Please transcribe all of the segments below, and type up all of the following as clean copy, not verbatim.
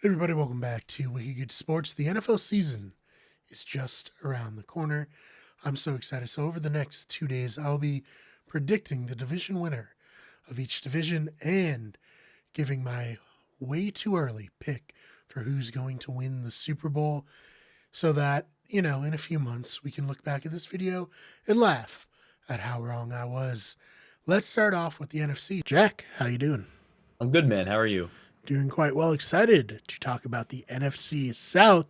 Everybody, welcome back to Wiki Good Sports. The NFL season is just around the corner. I'm so excited. So, over the next 2 days, I'll be predicting the division winner of each division and giving my way too early pick for who's going to win the Super Bowl so that, in a few months, we can look back at this video and laugh at how wrong I was. Let's start off with the NFC. Jack, how you doing? I'm good, man. How are you? Doing quite well. Excited to talk about the NFC South,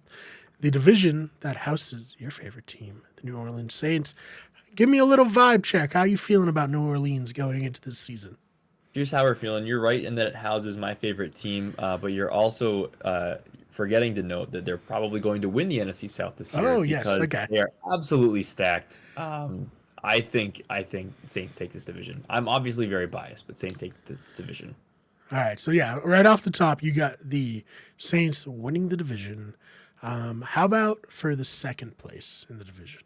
the division that houses your favorite team, the New Orleans Saints. Give me a little vibe check. How you feeling about New Orleans going into this season? Here's how we're feeling. You're right in that it houses my favorite team, but you're also forgetting to note that they're probably going to win the NFC South this year Oh, yes. because Okay. they are absolutely stacked. I think Saints take this division. I'm obviously very biased, but Saints take this division. All right. So, yeah, right off the top, you got the Saints winning the division. How about for the second place in the division?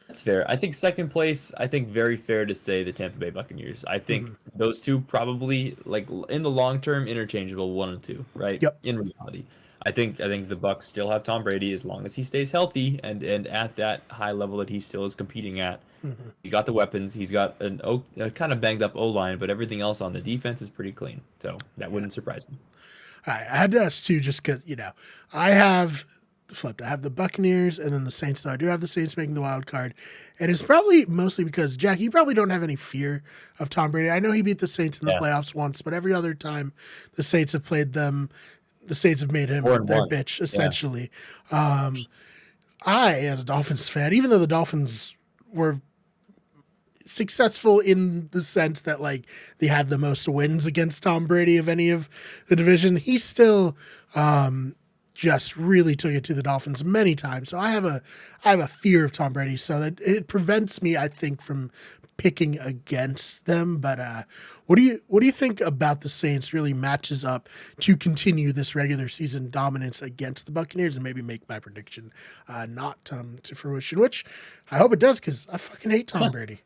That's fair. I think second place, I think very fair to say the Tampa Bay Buccaneers. I think those two probably like in the long term interchangeable 1 and 2, right? Yep. In reality. I think the Bucks still have Tom Brady as long as he stays healthy and at that high level that he still is competing at. He's got the weapons. He's got a kind of banged up O line, but everything else on the defense is pretty clean. So that wouldn't surprise me. All right. I had to ask too, just because, I have flipped. I have the Buccaneers and then the Saints, though. I do have the Saints making the wild card. And it's probably mostly because, Jack, you probably don't have any fear of Tom Brady. I know he beat the Saints in the Yeah, playoffs once, but every other time the Saints have played them, the Saints have made him four and their one. bitch, Yeah, essentially. Um, I, as a Dolphins fan, even though the Dolphins were successful in the sense that like they had the most wins against Tom Brady of any of the division, he still just really took it to the Dolphins many times. So I have a fear of Tom Brady, so that it prevents me, I think, from picking against them. But what do you think about the Saints really matches up to continue this regular season dominance against the Buccaneers and maybe make my prediction not come to fruition? Which I hope it does because I fucking hate Tom Brady.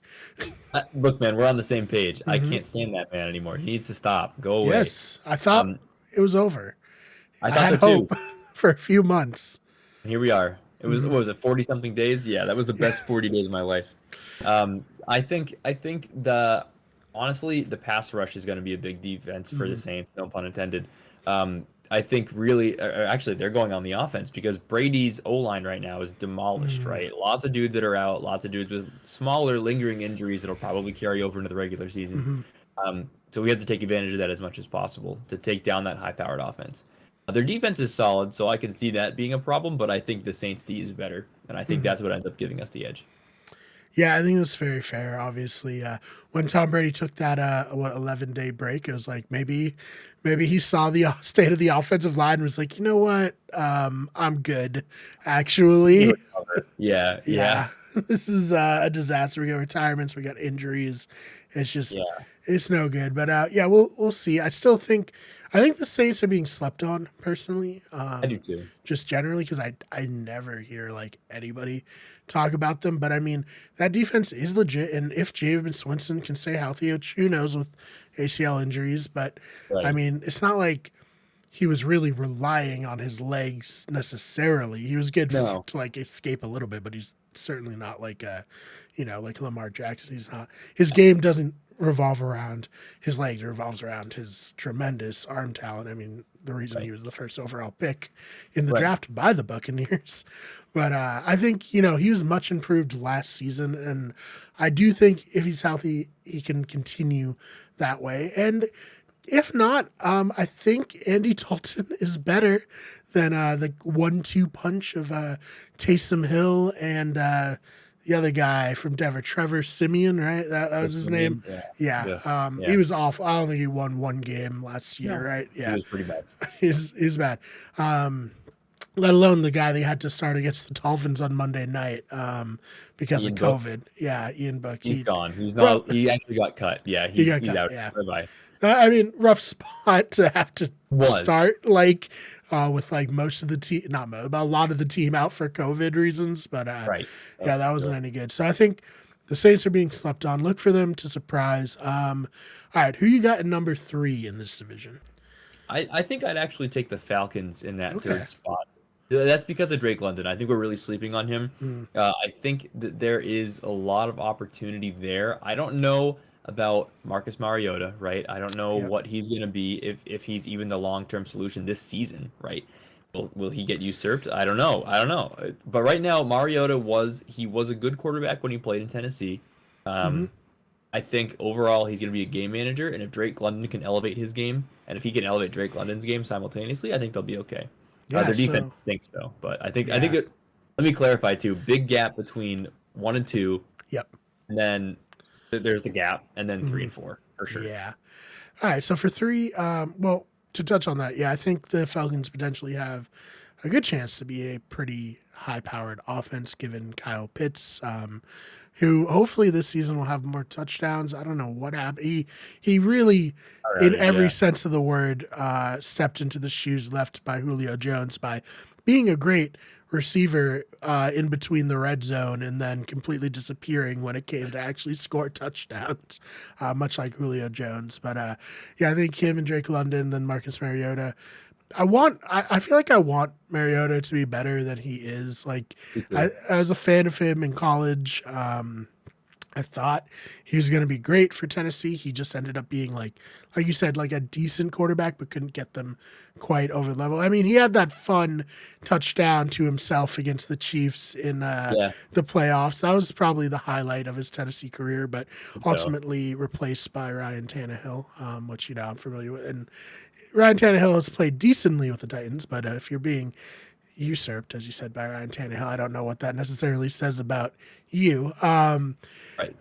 look, man, we're on the same page. I Hmm. can't stand that man anymore. He needs to stop. Go away. Yes, I thought Um, it was over. I I thought had so too. hope for a few months. Here we are. It was what Hmm. was it, 40 something days? Yeah, that was the Yeah. best 40 days of my life. I think the honestly the pass rush is going to be a big defense for the Hmm. Saints, no pun intended. I think really actually they're going on the offense because Brady's O-line right now is demolished, Hmm. right? Lots of dudes that are out, lots of dudes with smaller lingering injuries that'll probably carry over into the regular season. Hmm. So we have to take advantage of that as much as possible to take down that high-powered offense. Their defense is solid, so I can see that being a problem, but I think the Saints D is better, and I think Hmm. that's what ends up giving us the edge. Yeah, I think that's very fair. Obviously, when Tom Brady took that 11-day break, it was like maybe he saw the state of the offensive line and was like, you know what, I'm good. We can Actually, recover. Yeah, yeah, yeah, this is a disaster. We got retirements, we got injuries. It's just yeah. it's no good. But yeah, we'll see. I think the Saints are being slept on personally. I do too. Just generally because I never hear like anybody talk about them. But I mean that defense is legit, and if Jameis Winston can stay healthy, which who knows with ACL injuries, but I Right, mean it's not like he was really relying on his legs necessarily. He was good no, to like escape a little bit, but he's certainly not like like Lamar Jackson. He's not. His game doesn't revolve around his legs. It revolves around his tremendous arm talent. I mean, the reason he right, was the first overall pick in the right. draft by the Buccaneers. But I think he was much improved last season, and I do think if he's healthy, he can continue that way. And if not, I think Andy Dalton is better than the 1-2 punch of Taysom Hill and the other guy from Denver, Trevor Simeon, right? That was That's his the name. name. Yeah, Yeah, yeah, he yeah. was awful. I don't think he won one game last year, No, right? he Yeah, was pretty bad. he's bad. Let alone the guy they had to start against the Dolphins on Monday night because of Ian Book, COVID. Yeah, Ian Book. he's He gone. He's well, not. He actually got cut. Yeah, he he's got he's cut. out. Yeah, Bye bye. I mean, rough spot to have to Was start like with like most of the team, not most, but a lot of the team out for COVID reasons. But right, yeah, but that wasn't still. any good. So I think the Saints are being slept on. Look for them to surprise. All right, who you got in number 3 in this division? I think I'd actually take the Falcons in that Okay. third spot. That's because of Drake London. I think we're really sleeping on him. Mm, I think that there is a lot of opportunity there. I don't know about Marcus Mariota, right? I don't know yep. what he's going to be if he's even the long-term solution this season, right? Will he get usurped? I don't know. I don't know. But right now, Mariota was a good quarterback when he played in Tennessee. Hmm. Um, I think overall he's going to be a game manager, and if Drake London can elevate his game, and if he can elevate Drake London's game simultaneoly, I think they'll be okay. Yeah. Their defense So stinks though, but I think yeah. let me clarify too. Big gap between 1 and 2, Yep. and then there's the gap, and then three Hmm. and four for sure. Yeah. All right. So for three, well, to touch on that, yeah, I think the Falcons potentially have a good chance to be a pretty high-powered offense, given Kyle Pitts, who hopefully this season will have more touchdowns. I don't know what happened. He really, in Alrighty, every yeah, sense of the word, stepped into the shoes left by Julio Jones by being a great receiver in between the red zone and then completely disappearing when it came to actually score touchdowns, much like Julio Jones. But yeah, I think him and Drake London, then Marcus Mariota. I feel like I want Mariota to be better than he is. Like me too. I was a fan of him in college. I thought he was going to be great for Tennessee. He just ended up being like you said, like a decent quarterback, but couldn't get them quite over level. I mean, he had that fun touchdown to himself against the Chiefs in Yeah, the playoffs. That was probably the highlight of his Tennessee career, but so ultimately replaced by Ryan Tannehill, which I'm familiar with. And Ryan Tannehill has played decently with the Titans, but if you're being usurped, as you said, by Ryan Tannehill, I don't know what that necessarily says about you. right.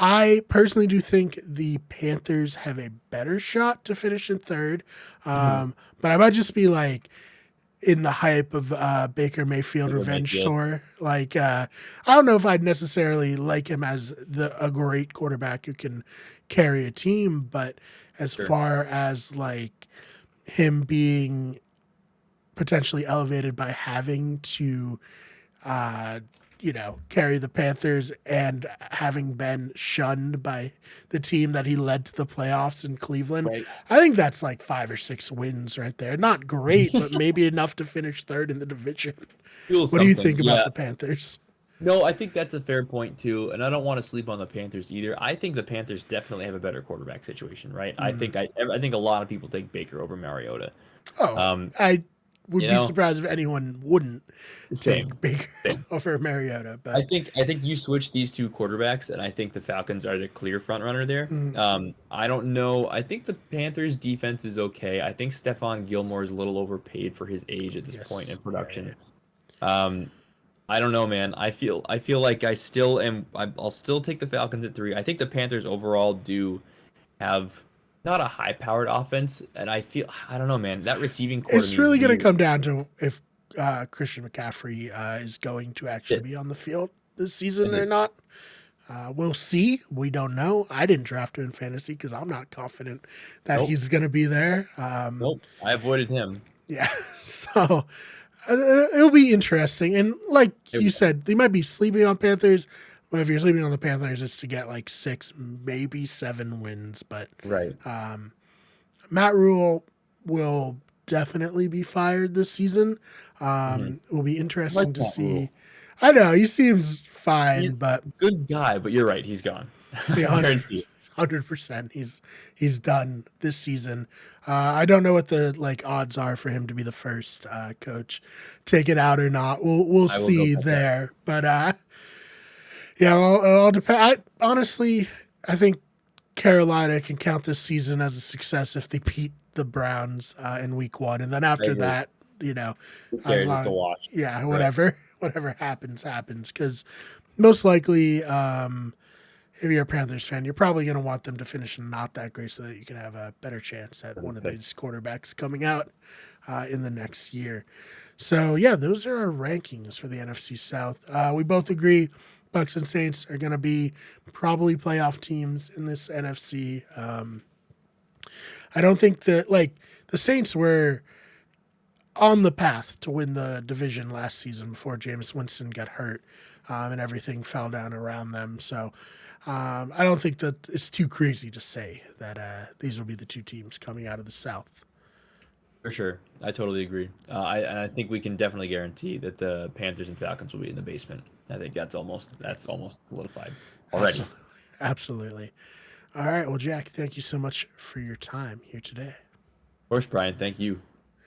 I personally do think the Panthers have a better shot to finish in third, Mhm. but I might just be like in the hype of Baker Mayfield Baker revenge Mayfield. tour. Like I don't know if I'd necessarily like him as a great quarterback who can carry a team, but as Sure. far as like him being potentially elevated by having to uh, carry the Panthers and having been shunned by the team that he led to the playoffs in Cleveland. Right. I think that's like 5 or 6 wins right there. Not great, but maybe enough to finish third in the division. Feel What do you something. think about Yeah. the Panthers? No, I think that's a fair point too, and I don't want to sleep on the Panthers either. I think the Panthers definitely have a better quarterback situation, right? Mm. I think a lot of people take Baker over Mariota. Oh, Um, I would you be know, surprised if anyone wouldn't same. take Baker Same. over Mariota, I but think I think you switch these two quarterbacks, and I think the Falcons are the clear front runner there. mm, I don't know. I think the Panthers defense is okay. I think Stephon Gilmore is a little overpaid for his age at this point yes, in yeah, production. Um, I don't know, man. I feel like I still am. I'll still take the Falcons at 3. I think the Panthers overall do have not a high-powered offense, and I don't know, man. That receiving core to it's me is really going to weird. come down to if Christian McCaffrey is going to actually be Yes, on the field this season it or is. not. We'll see. We don't know. I didn't draft him in fantasy because I'm not confident that Nope, he's going to be there. nope. I avoided him. Yeah. So it'll be interesting. And like It, you said, they might be sleeping on Panthers. Well, if you're sleeping on the Panthers, it's to get like 6, maybe 7 wins. But right. Matt Rule will definitely be fired this season. Hmm. It will be I like interesting to that see. rule. I know he seems fine, He's but a good guy, but you're right. He's gone. the I guarantee it. 100%, he's done this season. I don't know what the like odds are for him to be the first coach taken out or not. We'll I will go see bet that. there. But yeah, it all depend. Honestly, I think Carolina can count this season as a success if they beat the Browns in Week 1, and then I after agree. that, you know, Who as cares? It's a long wash. yeah, Right. whatever happens, because most likely, if you're a Panthers fan, you're probably going to want them to finish not that great so that you can have a better chance at one of Okay. these quarterbacks coming out in the next year. So yeah, those are our rankings for the NFC South. We both agree Bucks and Saints are going to be probably playoff teams in this NFC. I don't think that like the Saints were on the path to win the division last season before Jameis Winston got hurt and everything fell down around them. So I don't think that it's too crazy to say that these will be the two teams coming out of the South. For sure. I totally agree. I think we can definitely guarantee that the Panthers and Falcons will be in the basement. I think that's almost solidified already. Absolutely. Absolutely. All right. Well, Jack, thank you so much for your time here today. Of course, Brian, thank you.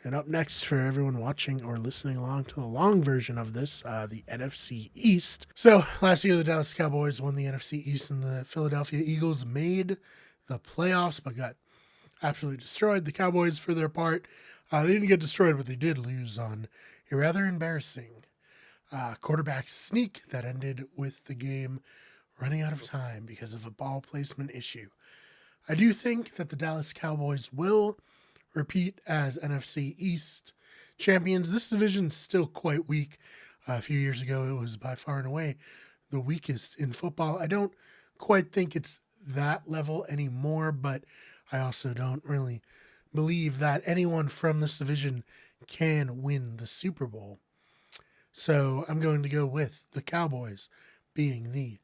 And up next, for everyone watching or listening along to the long version of this, the NFC East. So last year, the Dallas Cowboys won the NFC East, and the Philadelphia Eagles made the playoffs, but got absolutely destroyed. The Cowboys, for their part, they didn't get destroyed, but they did lose on a rather embarrassing quarterback sneak that ended with the game running out of time because of a ball placement issue. I do think that the Dallas Cowboys will repeat as NFC East champions. This division is still quite weak. A few years ago, it was by far and away the weakest in football. I don't quite think it's that level anymore, but I also don't really believe that anyone from this division can win the Super Bowl. So I'm going to go with the Cowboys being the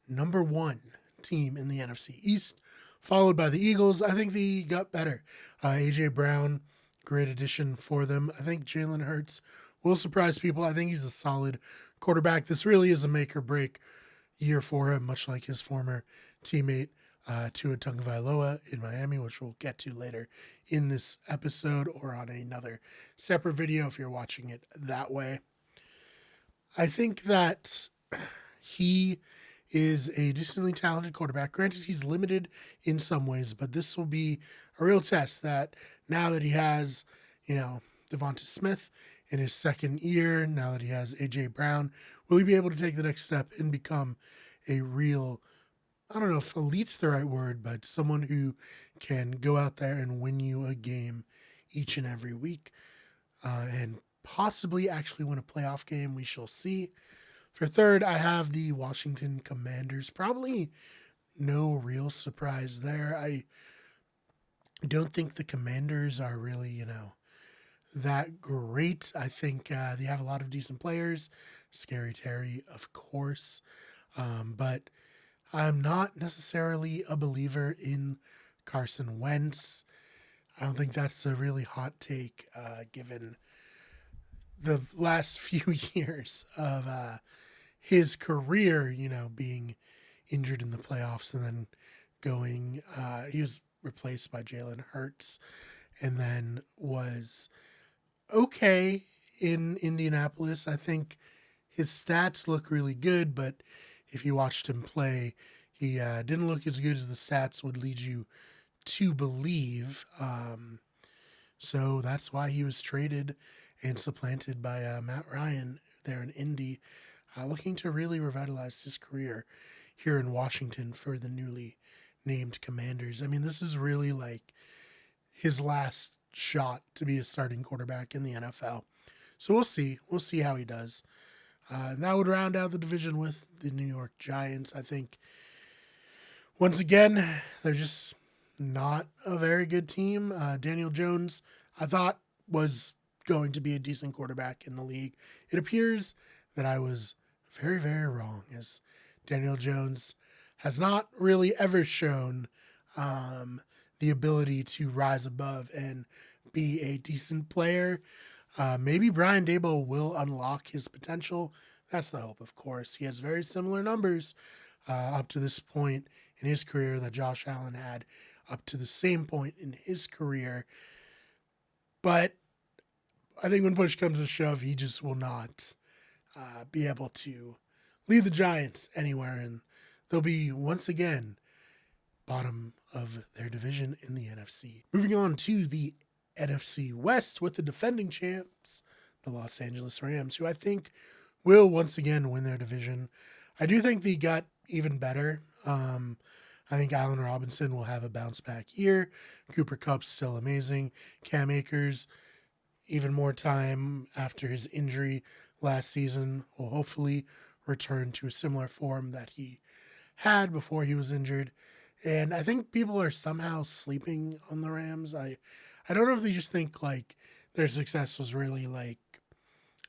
number one team in the NFC East, followed by the Eagles. I think they got better. A.J. Brown, great addition for them. I think Jalen Hurts will surprise people. I think he's a solid quarterback. This really is a make or break year for him, much like his former teammate Tua Tagovailoa in Miami, which we'll get to later in this episode or on another separate video if you're watching it that way. I think that he is a decently talented quarterback. Granted, he's limited in some ways, but this will be a real test that now that he has, Devonta Smith in his second year, now that he has A.J. Brown, will he be able to take the next step and become a real, I don't know if elite's the right word, but someone who can go out there and win you a game each and every week and possibly actually win a playoff game. We shall see. For third, I have the Washington Commanders. Probably no real surprise there. I don't think the Commanders are really, that great. I think they have a lot of decent players. Scary Terry, of course. But I'm not necessarily a believer in Carson Wentz. I don't think that's a really hot take given the last few years of his career, being injured in the playoffs and then going, he was replaced by Jalen Hurts and then was okay in Indianapolis. I think his stats look really good, but if you watched him play, he didn't look as good as the stats would lead you to believe. So that's why he was traded and supplanted by Matt Ryan there in Indy, looking to really revitalize his career here in Washington for the newly named Commanders. I mean, this is really like his last shot to be a starting quarterback in the NFL. So we'll see. We'll see how he does. And that would round out the division with the New York Giants. I think, once again, they're just not a very good team. Daniel Jones, I thought, was going to be a decent quarterback in the league. It appears that I was very, very wrong, as Daniel Jones has not really ever shown the ability to rise above and be a decent player. Maybe Brian Daboll will unlock his potential. That's the hope, of course. He has very similar numbers up to this point in his career that Josh Allen had up to the same point in his career. But I think when push comes to shove, he just will not be able to lead the Giants anywhere. And they'll be, once again, bottom of their division in the NFC. Moving on to the NFC West with the defending champs, the Los Angeles Rams, who I think will once again win their division. I do think they got even better. I think Allen Robinson will have a bounce back year. Cooper Kupp's still amazing. Cam Akers, even more time after his injury last season, will hopefully return to a similar form that he had before he was injured. And I think people are somehow sleeping on the Rams. I don't know if they just think like their success was really like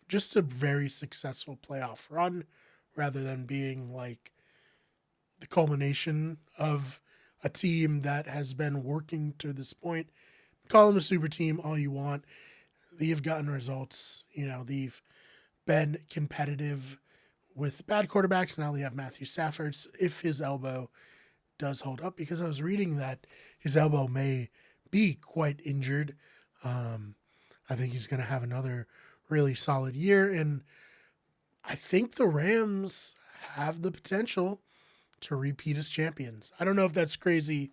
just a very successful playoff run rather than being like the culmination of a team that has been working to this point. call them a super team all you want. They've gotten results. They've been competitive with bad quarterbacks. Now they have Matthew Stafford. If his elbow does hold up, because I was reading that his elbow may be quite injured. I think he's going to have another really solid year. And I think the Rams have the potential to repeat as champions. I don't know if that's crazy,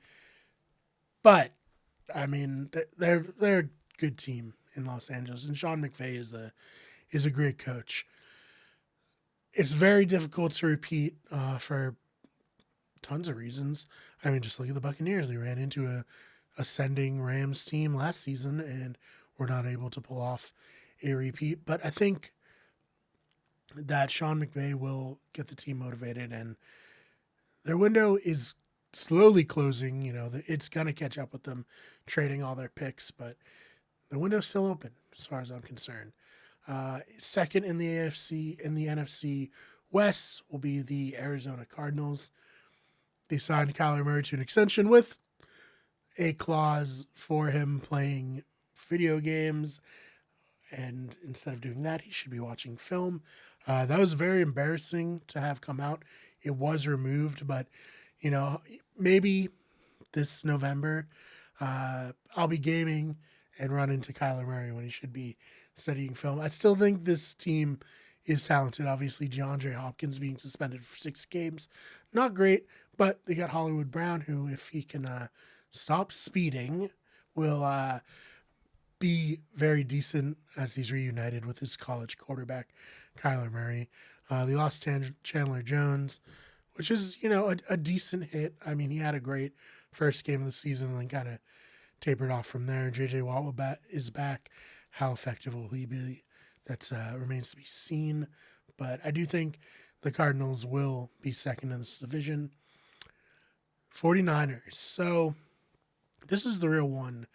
but I mean, they're a good team in Los Angeles, and Sean McVay is a great coach. It's very difficult to repeat for tons of reasons. I mean, just look at the Buccaneers. They ran into a ascending Rams team last season and were not able to pull off a repeat. But I think that Sean McVay will get the team motivated, and their window is slowly closing. It's going to catch up with them trading all their picks, but the window's still open as far as I'm concerned. Second in the AFC, in the NFC West will be the Arizona Cardinals. They signed Kyler Murray to an extension with a clause for him playing video games, and instead of doing that, he should be watching film. That was very embarrassing to have come out. It was removed, but maybe this November I'll be gaming and run into Kyler Murray when he should be studying film. I still think this team is talented. Obviously, DeAndre Hopkins being suspended for 6 games, not great, but they got Hollywood Brown, who, if he can stop speeding, will be very decent as he's reunited with his college quarterback, Kyler Murray. They lost Chandler Jones, which is, a decent hit. I mean, he had a great first game of the season and then kind of tapered off from there. J.J. Watt is back. How effective will he be? That remains to be seen. But I do think the Cardinals will be second in this division. 49ers. So this is the real one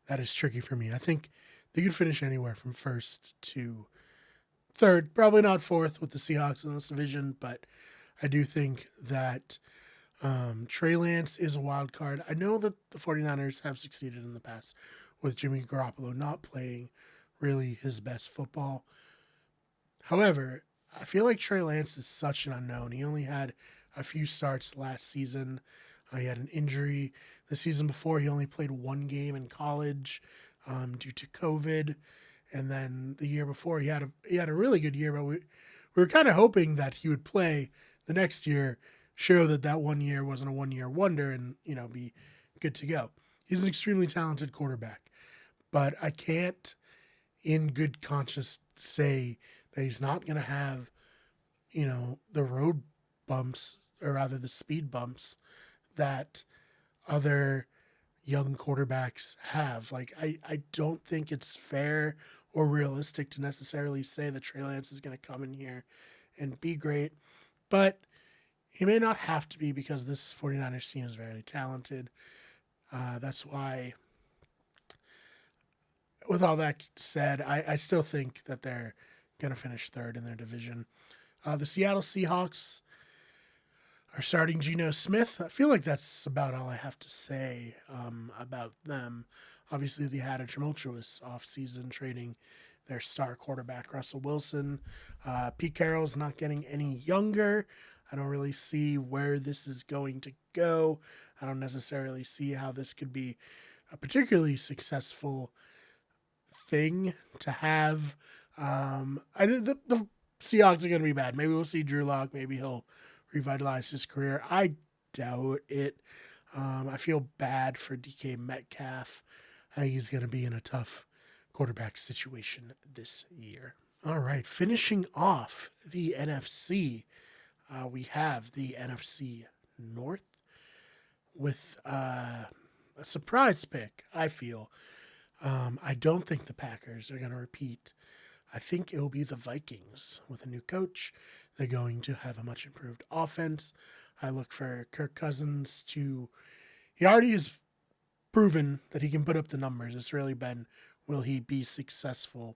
that is tricky for me. I think they could finish anywhere from first to third. Probably not fourth with the Seahawks in this division, but I do think that Trey Lance is a wild card. I know that the 49ers have succeeded in the past with Jimmy Garoppolo not playing really his best football. However, I feel like Trey Lance is such an unknown. He only had a few starts last season. He had an injury. The season before, he only played 1 game in college due to COVID. And then the year before, he had a really good year, but we were kind of hoping that he would play the next year, show that 1 year wasn't a 1-year wonder, and be good to go. He's an extremely talented quarterback, but I can't, in good conscience, say that he's not going to have, the road bumps, or rather the speed bumps that other young quarterbacks have. Like, I don't think it's fair or realistic to necessarily say that Trey Lance is going to come in here and be great, but he may not have to be, because this 49ers team is very talented. That's why, with all that said, I still think that they're going to finish third in their division. The Seattle Seahawks are starting Geno Smith. I feel like that's about all I have to say about them. Obviously, they had a tumultuous offseason trading their star quarterback, Russell Wilson. Pete Carroll's not getting any younger. I don't really see where this is going to go. I don't necessarily see how this could be a particularly successful thing to have. I think the Seahawks are going to be bad. Maybe we'll see Drew Lock. Maybe he'll revitalize his career. I doubt it. I feel bad for DK Metcalf. I think he's going to be in a tough quarterback situation this year. All right, finishing off the NFC, we have the NFC North with a surprise pick, I feel. I don't think the Packers are going to repeat. I think it will be the Vikings with a new coach. They're going to have a much improved offense. I look for Kirk Cousins to... He already has proven that he can put up the numbers. It's really been, will he be successful?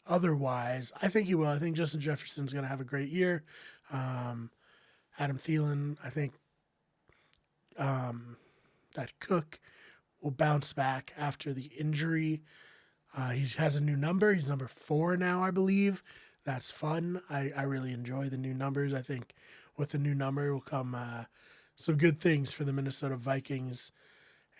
Otherwise, I think he will. I think Justin Jefferson's going to have a great year. Adam Thielen, I think that Cook will bounce back after the injury. He has a new number. He's number 4 now, I believe. That's fun. I really enjoy the new numbers. I think with the new number will come some good things for the Minnesota Vikings.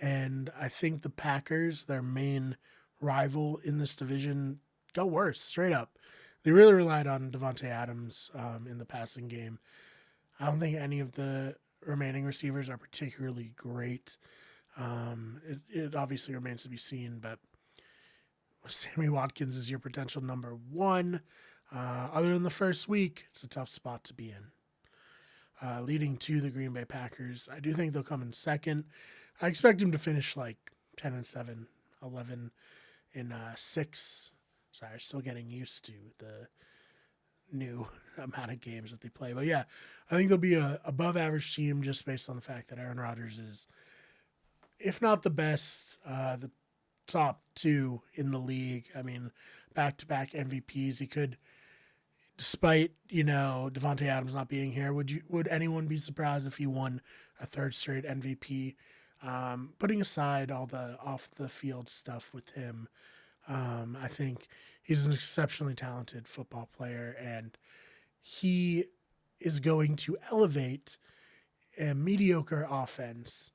And I think the Packers, their main rival in this division, go worse, straight up. They really relied on Devontae Adams in the passing game. I don't think any of the remaining receivers are particularly great. It obviously remains to be seen, but Sammy Watkins is your potential number 1. Other than the first week, it's a tough spot to be in. Leading to the Green Bay Packers, I do think they'll come in second. I expect them to finish like 10-7, 11-6. Sorry, still getting used to the new amount of games that they play. But yeah, I think they'll be a above average team just based on the fact that Aaron Rodgers is, if not the best, the top 2 in the league. I mean, back-to-back MVPs. He could, despite, Devontae Adams not being here, would anyone be surprised if he won a 3rd straight MVP? Putting aside all the off-the-field stuff with him, I think he's an exceptionally talented football player, and he is going to elevate a mediocre offense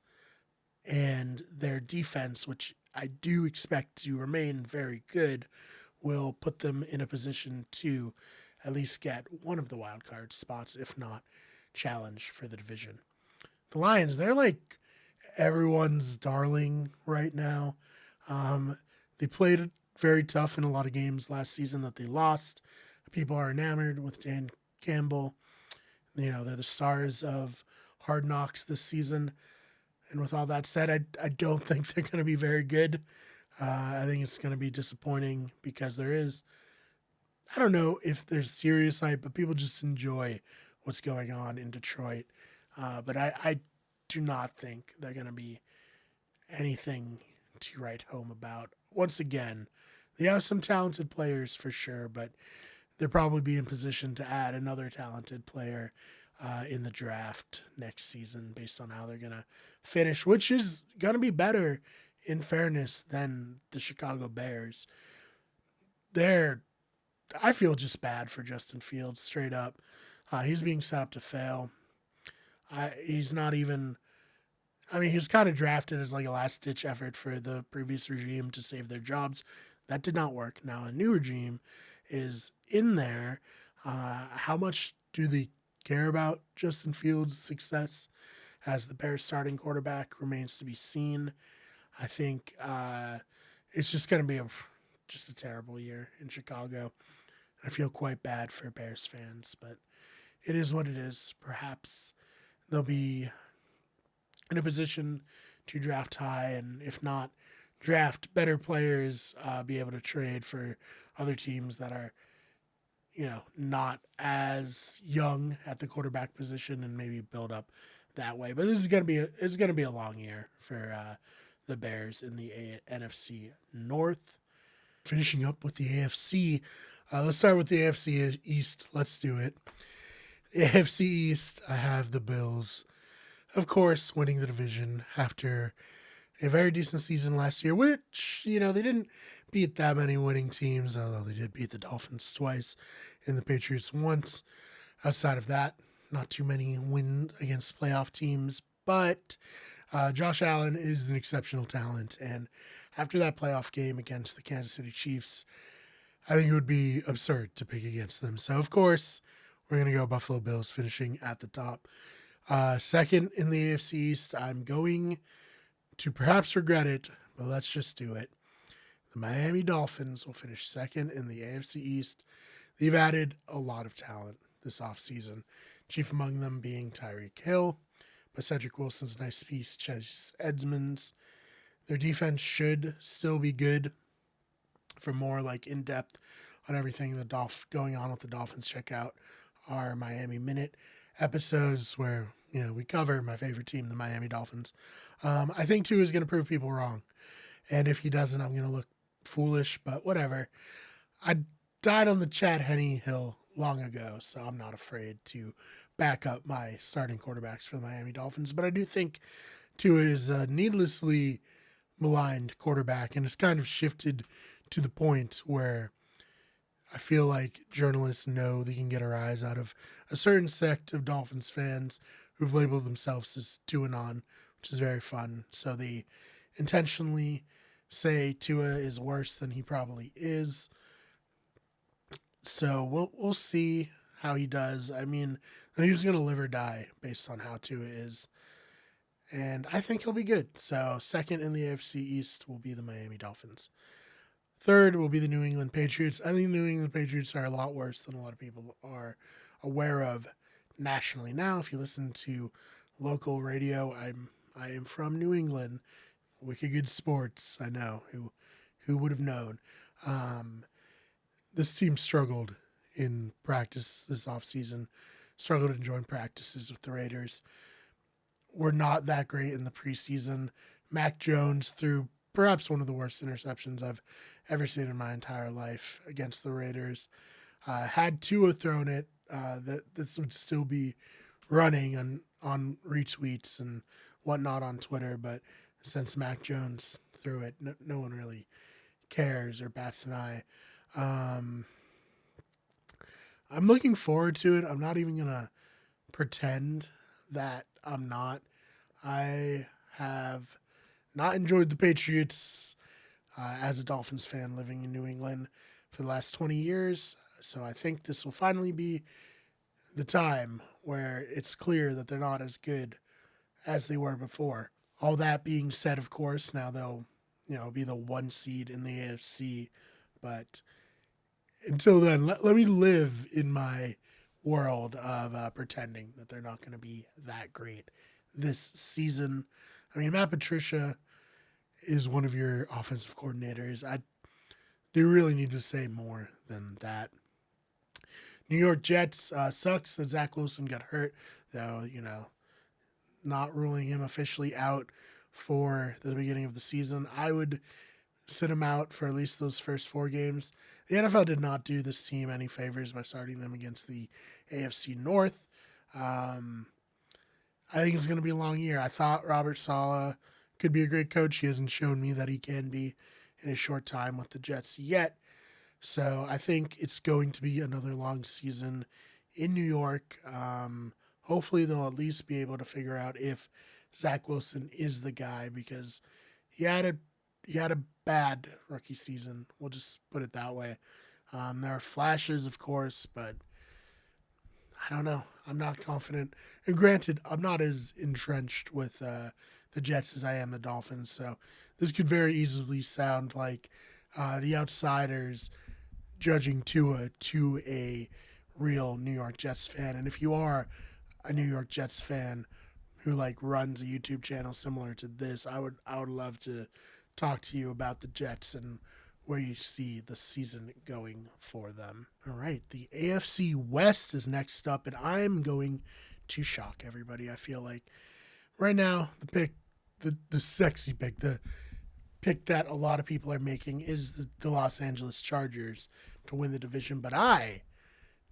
and their defense, which I do expect to remain very good, will put them in a position to at least get one of the wild card spots, if not challenge for the division. The Lions, they're like everyone's darling right now. They played very tough in a lot of games last season that they lost. People are enamored with Dan Campbell. They're the stars of Hard Knocks this season. And with all that said, I don't think they're going to be very good. I think it's going to be disappointing because I don't know if there's serious hype, but people just enjoy what's going on in Detroit. But I do not think they're going to be anything to write home about. Once again, they have some talented players for sure, but they'll probably be in position to add another talented player in the draft next season based on how they're going to finish, which is going to be better, in fairness, than the Chicago Bears. I feel just bad for Justin Fields, straight up. He's being set up to fail. He's not even... he was kind of drafted as like a last-ditch effort for the previous regime to save their jobs. That did not work. Now a new regime is in there. How much do they care about Justin Fields' success as the Bears starting quarterback remains to be seen. I think it's just going to be just a terrible year in Chicago. I feel quite bad for Bears fans, but it is what it is. Perhaps they'll be in a position to draft high, and if not, draft better players, be able to trade for other teams that are, not as young at the quarterback position, and maybe build up that way. But this is it's gonna be a long year for the Bears in the NFC North. Finishing up with the AFC, let's start with the AFC East. Let's do it. The AFC East, I have the Bills, of course, winning the division after a very decent season last year, which, they didn't beat that many winning teams, although they did beat the Dolphins twice and the Patriots once. Outside of that, not too many wins against playoff teams, but Josh Allen is an exceptional talent, and after that playoff game against the Kansas City Chiefs, I think it would be absurd to pick against them. So, of course, we're going to go Buffalo Bills finishing at the top. Second in the AFC East, I'm going to perhaps regret it, but let's just do it. The Miami Dolphins will finish second in the AFC East. They've added a lot of talent this offseason, chief among them being Tyreek Hill, but Cedric Wilson's a nice piece, Chase Edmonds. Their defense should still be good. For more in-depth on everything going on with the Dolphins, check out our Miami Minute episodes where we cover my favorite team, the Miami Dolphins. I think Tua is going to prove people wrong, and if he doesn't, I'm going to look foolish, but whatever. I died on the Chad Henne hill long ago, so I'm not afraid to back up my starting quarterbacks for the Miami Dolphins, but I do think Tua is needlessly maligned quarterback, and it's kind of shifted to the point where I feel like journalists know they can get a rise out of a certain sect of Dolphins fans who've labeled themselves as Tua on, which is very fun. So they intentionally say Tua is worse than he probably is. So we'll see how he does. I mean, he's going to live or die based on how Tua is. And I think he'll be good. So second in the AFC East will be the Miami Dolphins. Third will be the New England Patriots. I think the New England Patriots are a lot worse than a lot of people are aware of nationally. Now, if you listen to local radio, I am from New England. Wicked good sports. I know who would have known. This team struggled in practice this offseason, struggled to join practices with the Raiders. We're not that great in the preseason. Mac Jones threw perhaps one of the worst interceptions I've ever seen in my entire life against the Raiders. Had Tua thrown it, that this would still be running on retweets and whatnot on Twitter, but since Mac Jones threw it, no one really cares or bats an eye. I'm looking forward to it. I'm not even going to pretend that I'm not. I have not enjoyed the Patriots as a Dolphins fan living in New England for the last 20 years. So I think this will finally be the time where it's clear that they're not as good as they were before. All that being said, of course, now they'll be the 1 seed in the AFC. But until then, let me live in my world of pretending that they're not going to be that great this season. I mean, Matt Patricia is one of your offensive coordinators. I do really need to say more than that. New York Jets, sucks that Zach Wilson got hurt, though, not ruling him officially out for the beginning of the season. I would sit him out for at least those first 4 games. The NFL did not do this team any favors by starting them against the AFC North. I think it's going to be a long year. I thought Robert Saleh could be a great coach. He hasn't shown me that he can be in a short time with the Jets yet. So I think it's going to be another long season in New York. Hopefully they'll at least be able to figure out if Zach Wilson is the guy, because he had a bad rookie season. We'll just put it that way. There are flashes, of course, but I don't know. I'm not confident. And granted, I'm not as entrenched with the Jets as I am the Dolphins, so this could very easily sound like the outsiders judging Tua to a real New York Jets fan. And if you are a New York Jets fan who runs a YouTube channel similar to this, I would love to talk to you about the Jets and where you see the season going for them. All right, the AFC West is next up, and I'm going to shock everybody. I feel like right now the pick, the sexy pick, the pick that a lot of people are making is the Los Angeles Chargers to win the division, but I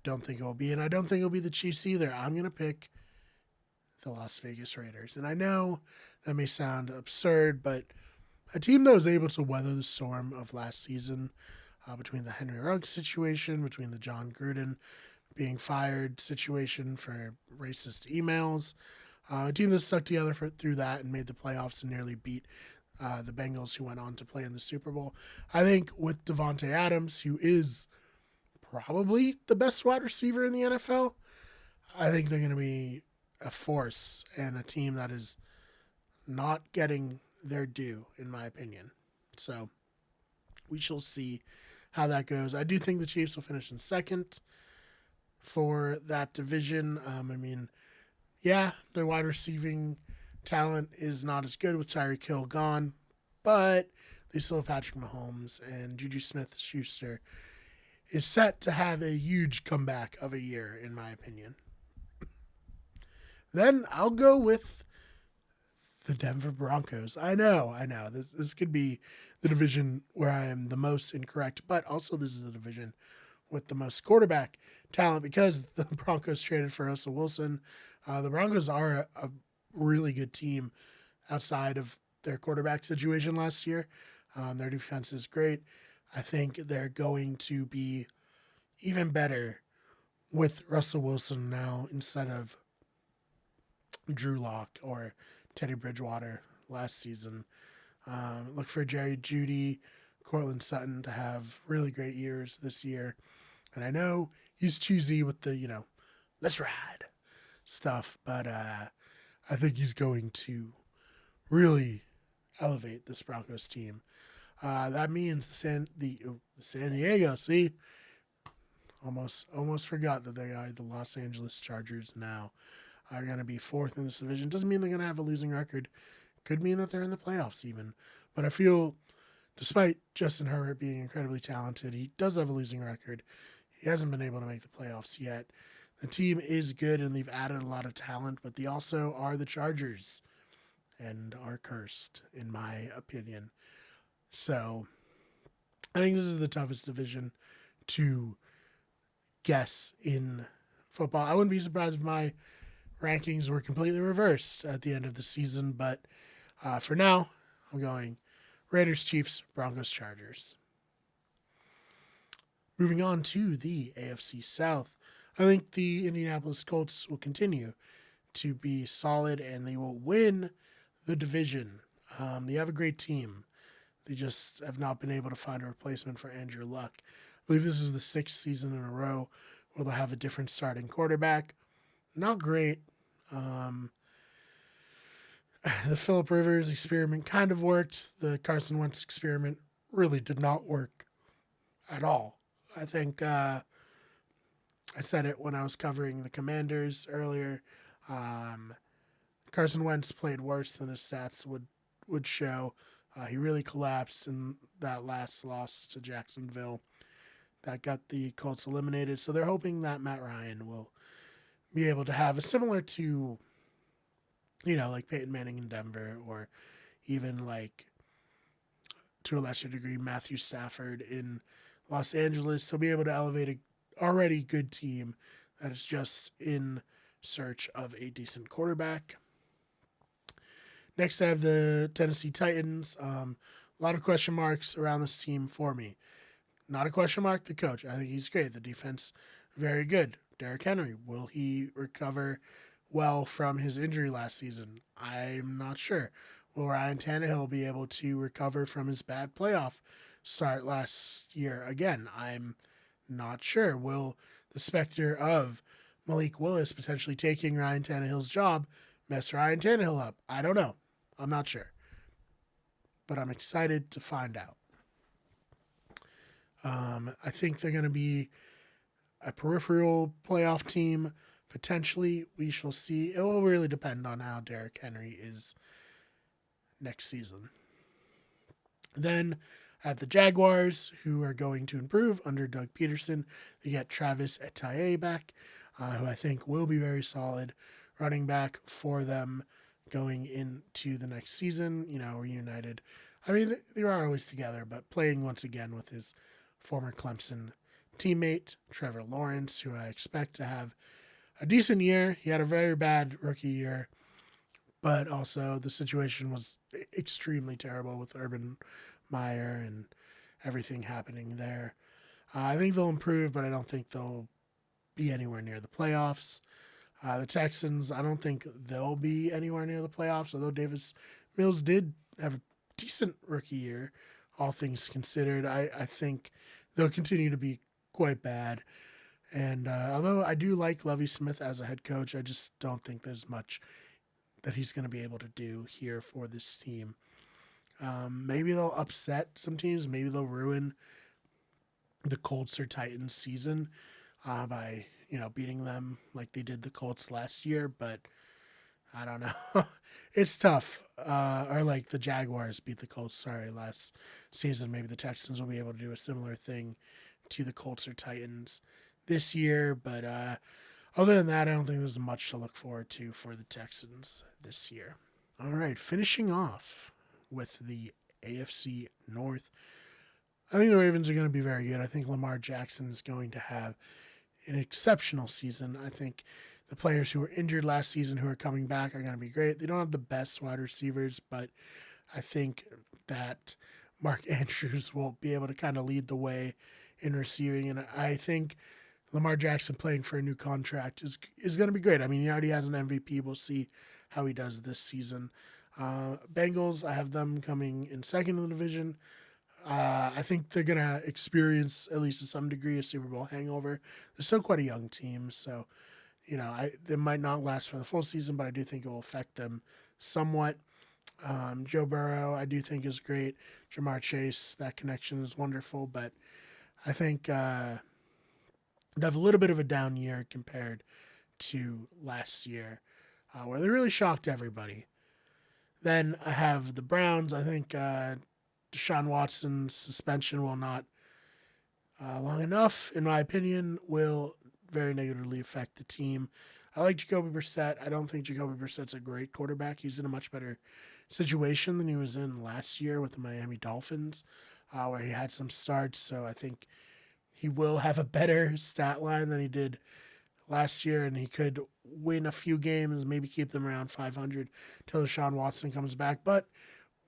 don't think it will be, and I don't think it will be the Chiefs either. I'm going to pick the Las Vegas Raiders, and I know that may sound absurd, but a team that was able to weather the storm of last season, between the Henry Ruggs situation, between the John Gruden being fired situation for racist emails, a team that stuck together through that and made the playoffs and nearly beat the Bengals, who went on to play in the Super Bowl. I think with Devontae Adams, who is probably the best wide receiver in the NFL, I think they're going to be a force and a team that is not getting their due, in my opinion. So we shall see how that goes. I do think the Chiefs will finish in second for that division. Their wide receiving talent is not as good with Tyreek Hill gone, but they still have Patrick Mahomes, and Juju Smith-Schuster is set to have a huge comeback of a year, in my opinion. Then I'll go with the Denver Broncos. I know. This could be the division where I am the most incorrect, but also this is the division with the most quarterback talent because the Broncos traded for Russell Wilson. The Broncos are a really good team outside of their quarterback situation last year. Their defense is great. I think they're going to be even better with Russell Wilson now instead of Drew Lock or Teddy Bridgewater last season. Look for Jerry Jeudy, Cortland Sutton to have really great years this year. And I know he's choosy with the, let's ride stuff, but I think he's going to really elevate this Broncos team. That means the San Diego, see, almost forgot that they are the Los Angeles Chargers now, are going to be fourth in this division. Doesn't mean they're going to have a losing record. Could mean that they're in the playoffs even. But I feel, despite Justin Herbert being incredibly talented, he does have a losing record. He hasn't been able to make the playoffs yet. The team is good, and they've added a lot of talent, but they also are the Chargers and are cursed, in my opinion. So I think this is the toughest division to guess in football. I wouldn't be surprised if my rankings were completely reversed at the end of the season, but for now, I'm going Raiders, Chiefs, Broncos, Chargers. Moving on to the AFC South, I think the Indianapolis Colts will continue to be solid and they will win the division. They have a great team. They just have not been able to find a replacement for Andrew Luck. I believe this is the 6th season in a row where they'll have a different starting quarterback. Not great. The Phillip Rivers experiment kind of worked. The Carson Wentz experiment really did not work at all. I think I said it when I was covering the Commanders earlier. Carson Wentz played worse than his stats would show. He really collapsed in that last loss to Jacksonville. That got the Colts eliminated. So they're hoping that Matt Ryan will be able to have a similar to, like Peyton Manning in Denver, or even like, to a lesser degree, Matthew Stafford in Los Angeles. He'll be able to elevate an already good team that is just in search of a decent quarterback. Next, I have the Tennessee Titans. A lot of question marks around this team for me. Not a question mark, the coach. I think he's great. The defense, very good. Derrick Henry, will he recover well from his injury last season? I'm not sure. Will Ryan Tannehill be able to recover from his bad playoff start last year? Again, I'm not sure. Will the specter of Malik Willis potentially taking Ryan Tannehill's job mess Ryan Tannehill up? I don't know. I'm not sure. But I'm excited to find out. I think they're going to be a peripheral playoff team. Potentially, we shall see. It will really depend on how Derrick Henry is next season. Then at the Jaguars, who are going to improve under Doug Peterson, they get Travis Etienne back, who I think will be very solid running back for them going into the next season. Reunited. I mean, they were always together, but playing once again with his former Clemson teammate, Trevor Lawrence, who I expect to have a decent year. He had a very bad rookie year, but also the situation was extremely terrible with Urban Meyer and everything happening there. I think they'll improve, but I don't think they'll be anywhere near the playoffs. The Texans, I don't think they'll be anywhere near the playoffs, although Davis Mills did have a decent rookie year, all things considered. I think they'll continue to be quite bad. And although I do like Lovie Smith as a head coach, I just don't think there's much that he's going to be able to do here for this team. Maybe they'll upset some teams. Maybe they'll ruin the Colts or Titans season by beating them like they did the Colts last year. But I don't know. It's tough. Or like the Jaguars beat the Colts, last season. Maybe the Texans will be able to do a similar thing to the Colts or Titans this year. But other than that, I don't think there's much to look forward to for the Texans this year. All right, finishing off with the AFC North. I think the Ravens are going to be very good. I think Lamar Jackson is going to have an exceptional season. I think the players who were injured last season who are coming back are going to be great. They don't have the best wide receivers, but I think that Mark Andrews will be able to kind of lead the way in receiving, and I think Lamar Jackson playing for a new contract is going to be great. I mean, he already has an MVP. We'll see how he does this season. Bengals, I have them coming in second in the division. I think they're going to experience, at least to some degree, a Super Bowl hangover. They're still quite a young team, so they might not last for the full season, but I do think it will affect them somewhat. Joe Burrow, I do think is great. Jamar Chase, that connection is wonderful, but I think they have a little bit of a down year compared to last year, where they really shocked everybody. Then I have the Browns. I think Deshaun Watson's suspension will not long enough, in my opinion, will very negatively affect the team. I like Jacoby Brissett. I don't think Jacoby Brissett's a great quarterback. He's in a much better situation than he was in last year with the Miami Dolphins, where he had some starts. So I think he will have a better stat line than he did last year, and he could win a few games, maybe keep them around 500 till Deshaun Watson comes back. But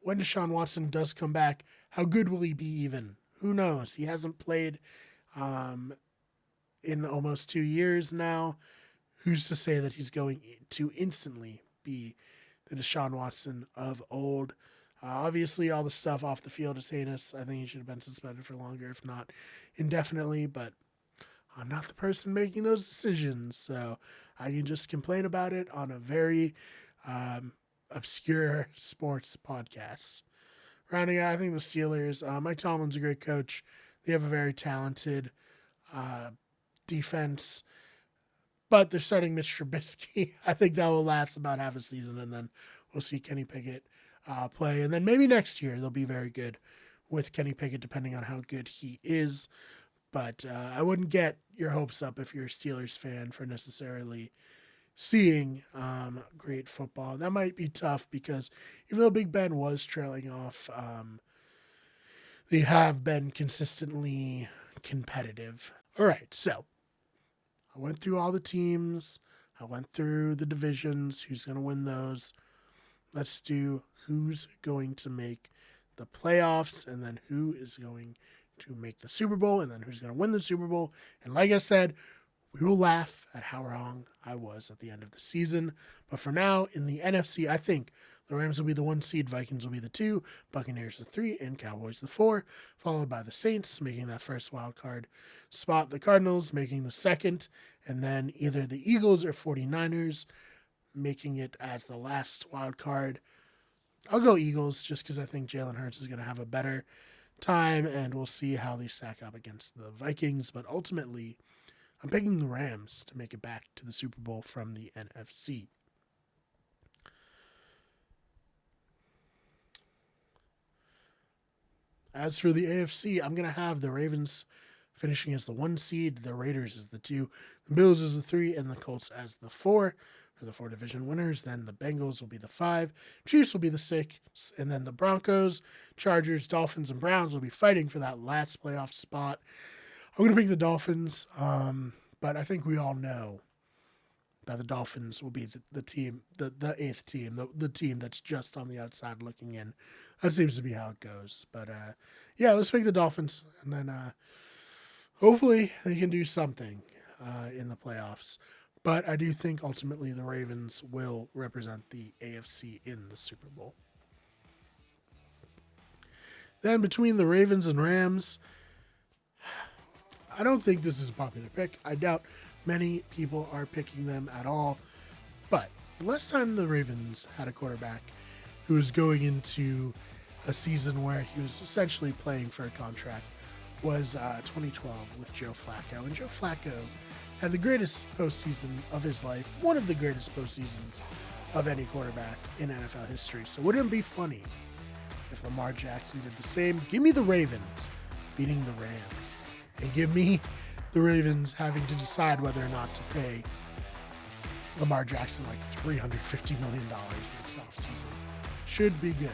when Deshaun Watson does come back, how good will he be even? Who knows? He hasn't played in almost 2 years now. Who's to say that he's going to instantly be the Deshaun Watson of old? Obviously, all the stuff off the field is heinous. I think he should have been suspended for longer, if not indefinitely, but I'm not the person making those decisions, so I can just complain about it on a very obscure sports podcast. Rounding out, I think the Steelers, Mike Tomlin's a great coach. They have a very talented defense, but they're starting Mitch Trubisky. I think that will last about half a season, and then we'll see Kenny Pickett play. And then maybe next year they'll be very good with Kenny Pickett, depending on how good he is. But I wouldn't get your hopes up if you're a Steelers fan for necessarily seeing great football. And that might be tough because even though Big Ben was trailing off, they have been consistently competitive. All right, so I went through all the teams. I went through the divisions. Who's going to win those? Let's do who's going to make the playoffs, and then who is going to make the Super Bowl, and then who's going to win the Super Bowl. And like I said, we will laugh at how wrong I was at the end of the season. But for now, in the NFC, I think the Rams will be the 1 seed, Vikings will be the 2, Buccaneers the 3, and Cowboys the 4, followed by the Saints making that first wild card spot, the Cardinals making the second, and then either the Eagles or 49ers making it as the last wild card. I'll go Eagles just because I think Jalen Hurts is going to have a better time, and we'll see how they stack up against the Vikings. But ultimately, I'm picking the Rams to make it back to the Super Bowl from the NFC. As for the AFC, I'm going to have the Ravens finishing as the 1 seed, the Raiders as the 2, the Bills as the 3, and the Colts as the 4. For the 4 division winners, then the Bengals will be the 5, Chiefs will be the 6, and then the Broncos, Chargers, Dolphins, and Browns will be fighting for that last playoff spot. I'm going to pick the Dolphins, but I think we all know that the Dolphins will be the team, the 8th team, the team that's just on the outside looking in. That seems to be how it goes. But yeah, let's pick the Dolphins, and then hopefully they can do something in the playoffs. But I do think ultimately the Ravens will represent the AFC in the Super Bowl. Then between the Ravens and Rams, I don't think this is a popular pick. I doubt many people are picking them at all. But the last time the Ravens had a quarterback who was going into a season where he was essentially playing for a contract was 2012 with Joe Flacco. And Joe Flacco had the greatest postseason of his life, one of the greatest postseasons of any quarterback in NFL history. So wouldn't it be funny if Lamar Jackson did the same? Give me the Ravens beating the Rams, and give me the Ravens having to decide whether or not to pay Lamar Jackson like $350 million next offseason. Should be good.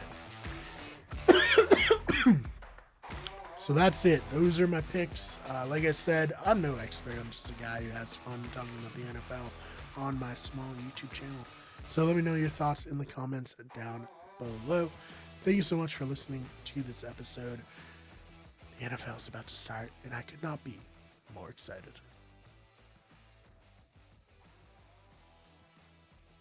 So that's it. Those are my picks. Like I said, I'm no expert. I'm just a guy who has fun talking about the NFL on my small YouTube channel. So let me know your thoughts in the comments down below. Thank you so much for listening to this episode. The NFL is about to start, and I could not be more excited.